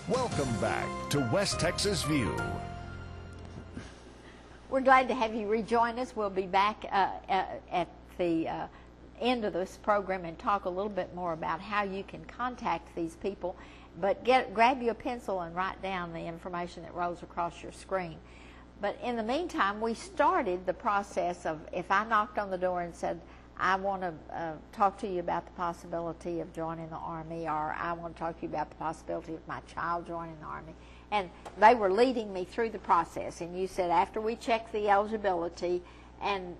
Welcome back to West Texas View. We're glad to have you rejoin us. We'll be back at the end of this program and talk a little bit more about how you can contact these people. But grab you a pencil and write down the information that rolls across your screen. But in the meantime, we started the process of, if I knocked on the door and said, I want to talk to you about the possibility of joining the Army, or I want to talk to you about the possibility of my child joining the Army. And they were leading me through the process. And you said, after we check the eligibility, and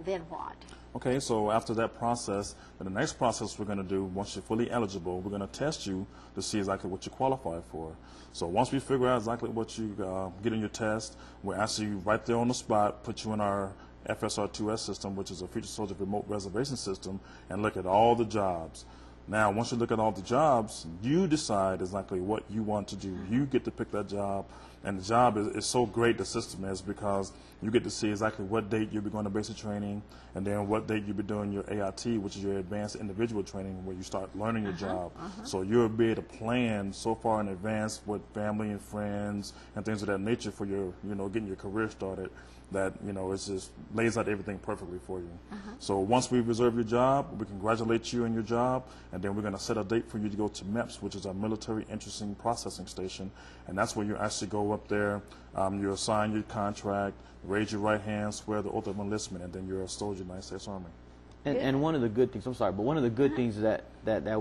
then what? Okay, so after that process, then the next process we're going to do, once you're fully eligible, we're going to test you to see exactly what you qualify for. So once we figure out exactly what you get in your test, we'll answer you right there on the spot, put you in our FSR2S system, which is a Future Soldier Remote Reservation System, and look at all the jobs. Now, once you look at all the jobs, you decide exactly what you want to do. You get to pick that job, and the job is so great, the system is, because you get to see exactly what date you'll be going to basic training, and then what date you'll be doing your AIT, which is your advanced individual training, where you start learning your job. So you'll be able to plan so far in advance with family and friends and things of that nature for your, getting your career started, that, it just lays out everything perfectly for you. So once we reserve your job, we congratulate you on your job, and then we're going to set a date for you to go to MEPS, which is our Military Interesting Processing Station, and that's where you actually go up there, you assign your contract, raise your right hand, swear the oath of enlistment, and then you're a soldier in the United States Army. And one of the good things, I'm sorry, but one of the good things that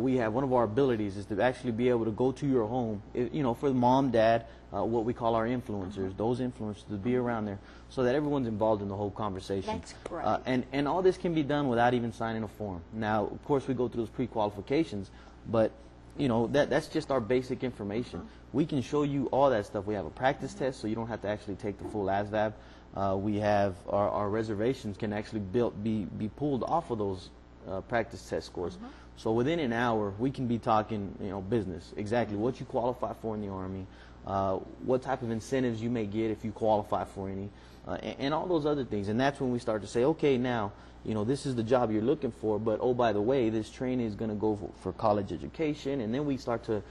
we have, one of our abilities is to actually be able to go to your home, for the mom, dad, what we call our influencers, those influencers, to be around there so that everyone's involved in the whole conversation. That's great. And all this can be done without even signing a form. Now, of course, we go through those pre-qualifications, but, that's just our basic information. We can show you all that stuff. We have a practice test, so you don't have to actually take the full ASVAB. We have our reservations can actually be pulled off of those practice test scores. So within an hour, we can be talking, business, exactly what you qualify for in the Army, what type of incentives you may get if you qualify for any, and all those other things. And that's when we start to say, okay, now, this is the job you're looking for, but oh, by the way, this training is going to go for college education, and then we start to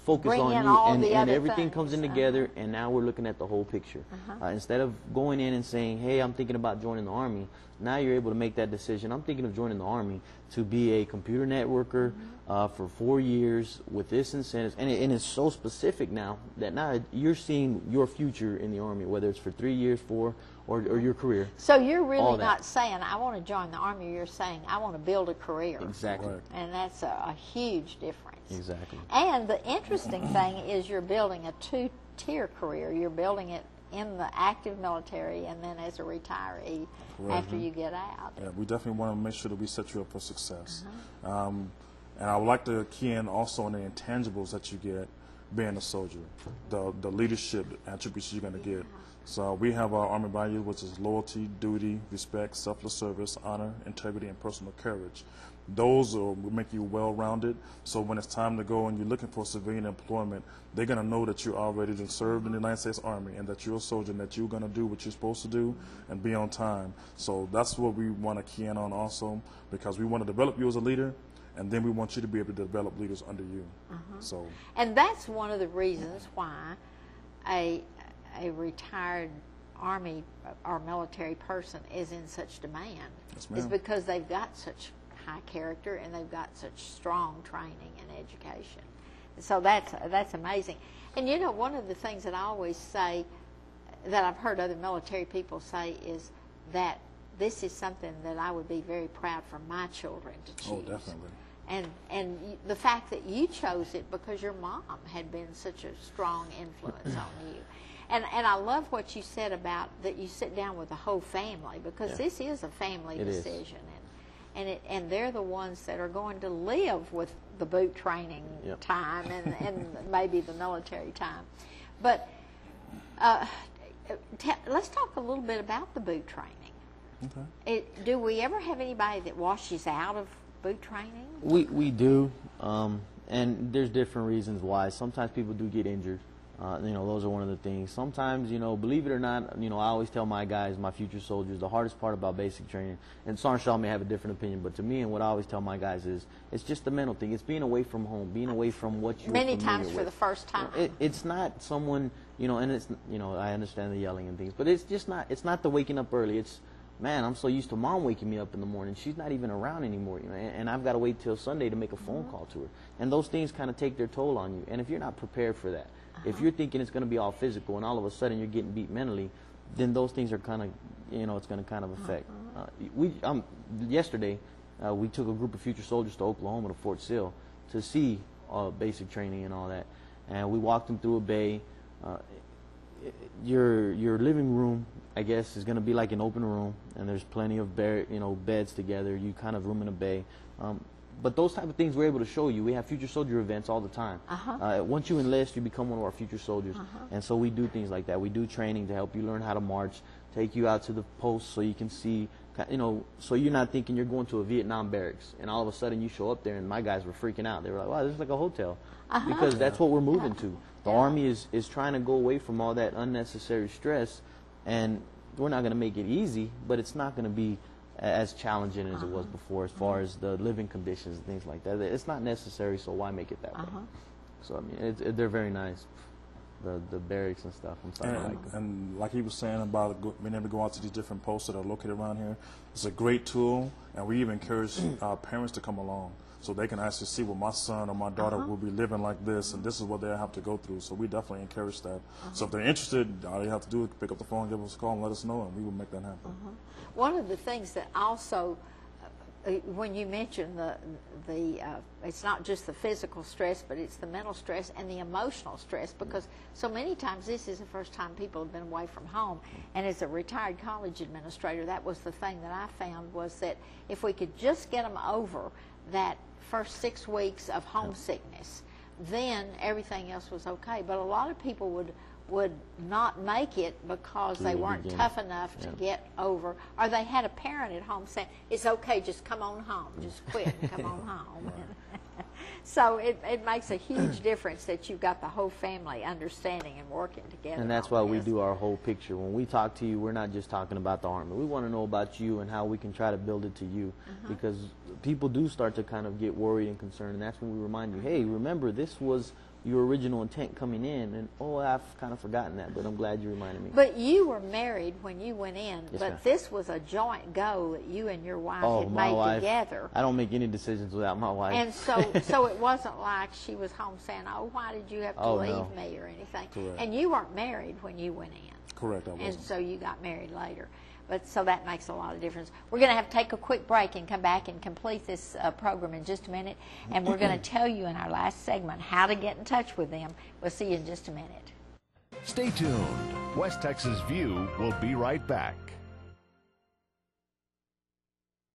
focus Bring on in you, all and the other everything things. comes in together, and now we're looking at the whole picture. Instead of going in and saying, hey, I'm thinking about joining the Army, now you're able to make that decision. I'm thinking of joining the Army to be a computer networker for 4 years with this incentives, and it's so specific now that now you're seeing your future in the Army, whether it's for 3 years, 4, or your career. So you're really not saying, I want to join the Army, you're saying, I want to build a career. Exactly. Right. And that's a huge difference. Exactly. And the interesting thing is you're building a two-tier career. You're building it in the active military and then as a retiree after you get out. Yeah, we definitely want to make sure that we set you up for success. And I would like to key in also on the intangibles that you get being a soldier, the leadership attributes you're going to get. So we have our Army values, which is loyalty, duty, respect, selfless service, honor, integrity, and personal courage. Those will make you well-rounded, so when it's time to go and you're looking for civilian employment, they're going to know that you already served in the United States Army and that you're a soldier and that you're going to do what you're supposed to do and be on time. So that's what we want to key in on also, because we want to develop you as a leader, and then we want you to be able to develop leaders under you. And that's one of the reasons why a retired Army or military person is in such demand. Yes, ma'am. Is because they've got such high character and they've got such strong training and education. So that's amazing. And one of the things that I always say that I've heard other military people say is that this is something that I would be very proud for my children to choose. Oh, definitely. And the fact that you chose it because your mom had been such a strong influence on you. And I love what you said about that you sit down with the whole family, because this is a family decision. And they're the ones that are going to live with the boot training time and maybe the military time. But let's talk a little bit about the boot training. Okay. Do we ever have anybody that washes out of boot training? We do, and there's different reasons why. Sometimes people do get injured. Those are one of the things. Sometimes, believe it or not, I always tell my guys, my future soldiers, the hardest part about basic training, and Sergeant Shaw may have a different opinion, but to me, and what I always tell my guys is, it's just the mental thing. It's being away from home, being away from what you're Many familiar times for with. the first time. It's not someone, and it's, I understand the yelling and things, but it's just not, it's not the waking up early. It's, man, I'm so used to mom waking me up in the morning. She's not even around anymore, and I've got to wait till Sunday to make a phone call to her. And those things kind of take their toll on you. And if you're not prepared for that, if you're thinking it's going to be all physical and all of a sudden you're getting beat mentally, then those things are kind of, it's going to kind of affect. Yesterday, we took a group of future soldiers to Oklahoma, to Fort Sill, to see basic training and all that. And we walked them through a bay. Your living room, I guess, is going to be like an open room, and there's plenty of beds together. You kind of room in a bay. But those type of things we're able to show you. We have future soldier events all the time. Once you enlist, you become one of our future soldiers. And so we do things like that. We do training to help you learn how to march, take you out to the post so you can see, so you're not thinking you're going to a Vietnam barracks, and all of a sudden you show up there, and my guys were freaking out. They were like, wow, this is like a hotel. Because that's what we're moving to. The Army is trying to go away from all that unnecessary stress, and we're not going to make it easy, but it's not going to be as challenging as it was before, as far as the living conditions and things like that. It's not necessary, so why make it that way? So I mean, they're very nice. The barracks and stuff. I'm starting to like them. And like he was saying about being able to go out to these different posts that are located around here, it's a great tool, and we even encourage parents to come along, so they can actually see, well, my son or my daughter will be living like this, and this is what they have to go through. So we definitely encourage that. So if they're interested, all you have to do is pick up the phone, give us a call, and let us know, and we will make that happen. One of the things that also, when you mention it's not just the physical stress, but it's the mental stress and the emotional stress, because so many times this is the first time people have been away from home. And as a retired college administrator, that was the thing that I found, was that if we could just get them over that first 6 weeks of homesickness, then everything else was okay. But a lot of people would not make it because they weren't tough enough to get over, or they had a parent at home saying, it's okay, just come on home, just quit and come on home. So it makes a huge difference that you've got the whole family understanding and working together. And that's why we do our whole picture. When we talk to you, we're not just talking about the Army. We want to know about you and how we can try to build it to you, because people do start to kind of get worried and concerned, and that's when we remind you, hey, remember, this was your original intent coming in, and I've kind of forgotten that, but I'm glad you reminded me. But you were married when you went in, Yes, but ma'am. this was a joint goal that you and your wife had my made wife, together. I don't make any decisions without my wife. And so it wasn't like she was home saying, oh, why did you have to leave no. me or anything. Correct. And you weren't married when you went in. Correct, I wasn't. And so you got married later. But so that makes a lot of difference. We're going to have to take a quick break and come back and complete this program in just a minute. And we're going to tell you in our last segment how to get in touch with them. We'll see you in just a minute. Stay tuned. West Texas View will be right back.